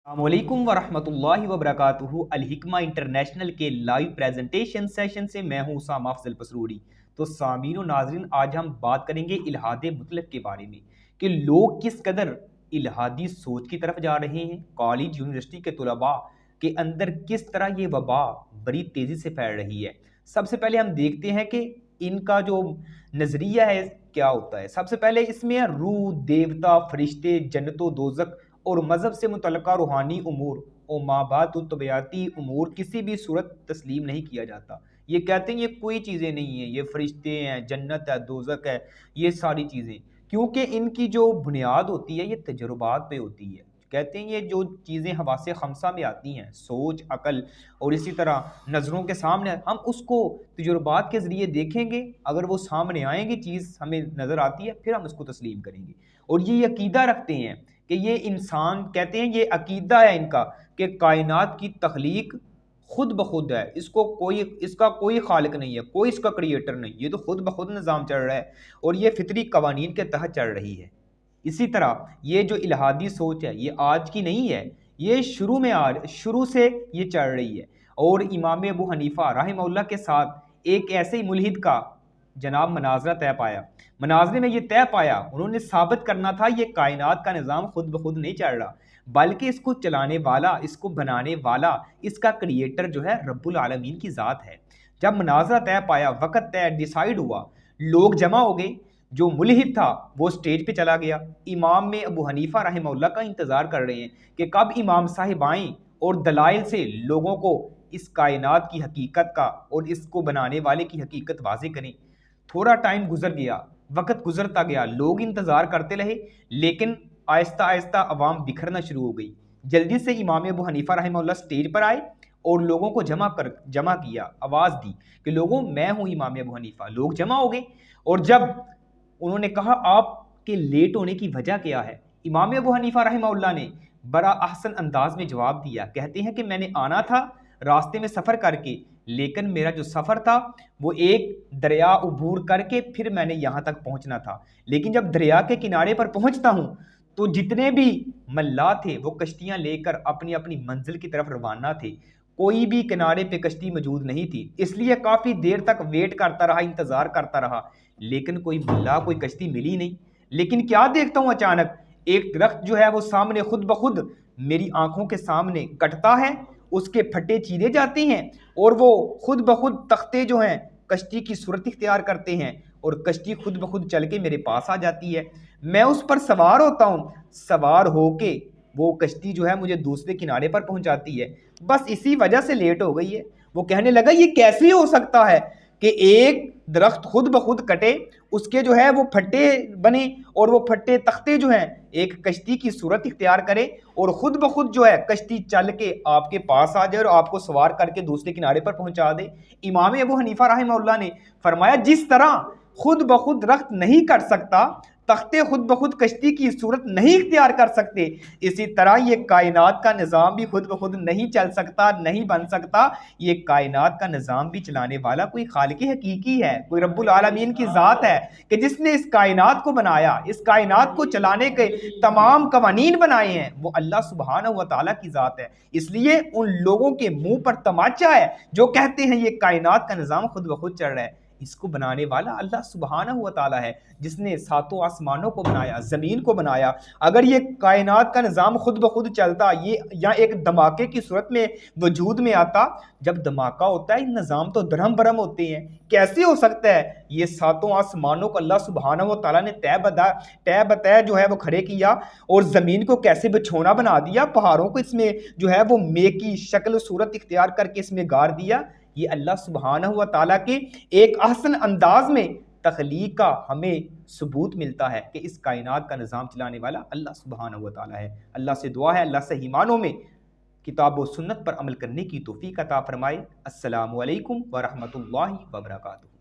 अस्सलामुअलैकुम वरहमतुल्लाहि वबरकातुहू। अल हिकमा इंटरनेशनल के लाइव प्रेजेंटेशन सेशन से मैं हूं उसामा अफजल पसरूरी। तो सामीन और नाजरीन, आज हम बात करेंगे इल्हाद मुतलक के बारे में कि लोग किस कदर इल्हादी सोच की तरफ जा रहे हैं। कॉलेज यूनिवर्सिटी के तलबा के अंदर किस तरह ये वबा बड़ी तेज़ी से फैल रही है। सबसे पहले हम देखते हैं कि इनका जो नज़रिया है क्या होता है। सबसे पहले इसमें रूह, देवता, फरिश्ते, जन्नतो दोज़ख और मज़हब से मुतल्लिक़ा रूहानी उमूर और माबात तबियाती उमूर किसी भी सूरत तस्लीम नहीं किया जाता। ये कहते हैं ये कोई चीज़ें नहीं हैं, ये फरिश्ते हैं, जन्नत है, दोज़ख है, ये सारी चीज़ें, क्योंकि इनकी जो बुनियाद होती है ये तजुर्बात पे होती है। कहते हैं ये जो चीज़ें हवासे खमसा में आती हैं, सोच, अकल और इसी तरह नज़रों के सामने, हम उसको तजुर्बात के ज़रिए देखेंगे। अगर वो सामने आएंगी, चीज़ हमें नज़र आती है, फिर हम उसको तस्लीम करेंगे। और ये अकीदा रखते हैं कि ये इंसान, कहते हैं ये अकीदा है इनका कि कायनात की तख्लीक खुद ब खुद है, इसका कोई खालिक नहीं है, कोई इसका क्रिएटर नहीं, ये तो खुद ब खुद निज़ाम चल रहा है और ये फितरी कवानीन के तहत चल रही है। इसी तरह ये जो इल्हादी सोच है ये आज की नहीं है, ये शुरू से ये चल रही है। और इमाम अबू हनीफा रहमहुल्लाह के साथ एक ऐसे ही मुल्हिद का जनाब मनाजरा तय पाया। मनाजरे में ये तय पाया, उन्होंने साबित करना था ये कायनात का निज़ाम खुद ब खुद नहीं चल रहा, बल्कि इसको चलाने वाला, इसको बनाने वाला, इसका क्रिएटर जो है रब्बुल आलमीन की ज़ात है। जब मनाजरा तय पाया, वक़्त तय, डिसाइड हुआ, लोग जमा हो गए, जो मुल्हिद था वो स्टेज पे चला गया। इमाम में अबू हनीफा रहमहुल्लाह का इंतज़ार कर रहे हैं कि कब इमाम साहिब आएँ और दलाइल से लोगों को इस कायनात की हकीकत का और इसको बनाने वाले की हकीकत वाज़े करें। थोड़ा टाइम गुजर गया, वक़्त गुजरता गया, लोग इंतज़ार करते रहे, लेकिन आहिस्ता आहिस्ता अवाम बिखरना शुरू हो गई। जल्दी से इमाम अबू हनीफा रहमहुल्लाह स्टेज पर आए और लोगों को जमा किया, आवाज़ दी कि लोगों मैं हूँ इमाम अबू हनीफा। लोग जमा हो गए और जब उन्होंने कहा आपके लेट होने की वजह क्या है, इमाम अबू हनीफा रहमहुल्लाह ने बड़ा अहसन अंदाज में जवाब दिया। कहते हैं कि मैंने आना था रास्ते में सफ़र करके, लेकिन मेरा जो सफ़र था वो एक दरिया अबूर करके फिर मैंने यहाँ तक पहुँचना था। लेकिन जब दरिया के किनारे पर पहुँचता हूँ तो जितने भी मल्लाह थे वो कश्तियाँ लेकर अपनी अपनी मंजिल की तरफ रवाना थे, कोई भी किनारे पे कश्ती मौजूद नहीं थी। इसलिए काफ़ी देर तक वेट करता रहा, इंतज़ार करता रहा, लेकिन कोई मल्लाह, कोई कश्ती मिली नहीं। लेकिन क्या देखता हूँ, अचानक एक दरख्त जो है वो सामने खुद ब खुद मेरी आंखों के सामने कटता है, उसके फट्टे चीरे जाते हैं और वो खुद ब खुद तख्ते जो हैं कश्ती की सूरत इख्तियार करते हैं और कश्ती खुद ब खुद चल के मेरे पास आ जाती है। मैं उस पर सवार होता हूँ, सवार होके वो कश्ती जो है मुझे दूसरे किनारे पर पहुंचाती है। बस इसी वजह से लेट हो गई है। वो कहने लगा ये कैसे हो सकता है कि एक दरख्त खुद ब खुद कटे, उसके जो है वो फट्टे बने और वो फट्टे तख्ते जो हैं एक कश्ती की सूरत इख्तियार करे और खुद ब खुद जो है कश्ती चल के आपके पास आ जाए और आपको सवार करके दूसरे किनारे पर पहुंचा दे। इमाम अबू हनीफा रहमहुल्लाह ने फरमाया जिस तरह खुद ब खुद दरख्त नहीं कट सकता, तख्ते खुद ब खुद कश्ती की सूरत नहीं इख्तियार कर सकते, इसी तरह ये कायनात का निज़ाम भी खुद ब खुद नहीं चल सकता, नहीं बन सकता। ये कायनात का निज़ाम भी चलाने वाला कोई खालिक हकीकी है, कोई रब्बुल आलमीन की ज़ात है कि जिसने इस कायनात को बनाया, इस कायनात को चलाने के तमाम कवानीन बनाए हैं, वो अल्लाह सुब्हानहू व तआला की ज़ात है। इसलिए उन लोगों के मुंह पर तमाचा है जो कहते हैं ये कायनात का निज़ाम खुद ब खुद चल रहा है। इसको बनाने वाला अल्लाह सुब्हानहू व तआला है, जिसने सातों आसमानों को बनाया, ज़मीन को बनाया। अगर ये कायनात का निज़ाम खुद ब खुद चलता, ये या एक धमाके की सूरत में वजूद में आता, जब धमाका होता है निज़ाम तो धर्म भरम होते हैं, कैसे हो सकता है ये सातों आसमानों को अल्लाह सुब्हानहू व तआला ने तय बतय जो है वो खड़े किया और ज़मीन को कैसे बिछौना बना दिया, पहाड़ों को इसमें जो है वो मे की शक्ल सूरत इख्तियार करके इसमें गाड़ दिया। ये अल्लाह सुब्हानहू व तआला के एक अहसन अंदाज में तख्लीक का हमें सबूत मिलता है कि इस कायनात का निज़ाम चलाने वाला अल्लाह सुब्हानहू व तआला है। अल्लाह से दुआ है अल्लाह से ईमानों में किताब व सुन्नत पर अमल करने की तौफीक अता फरमाए। अस्सलामु अलैकुम व रहमतुल्लाहि व बरकातुहू।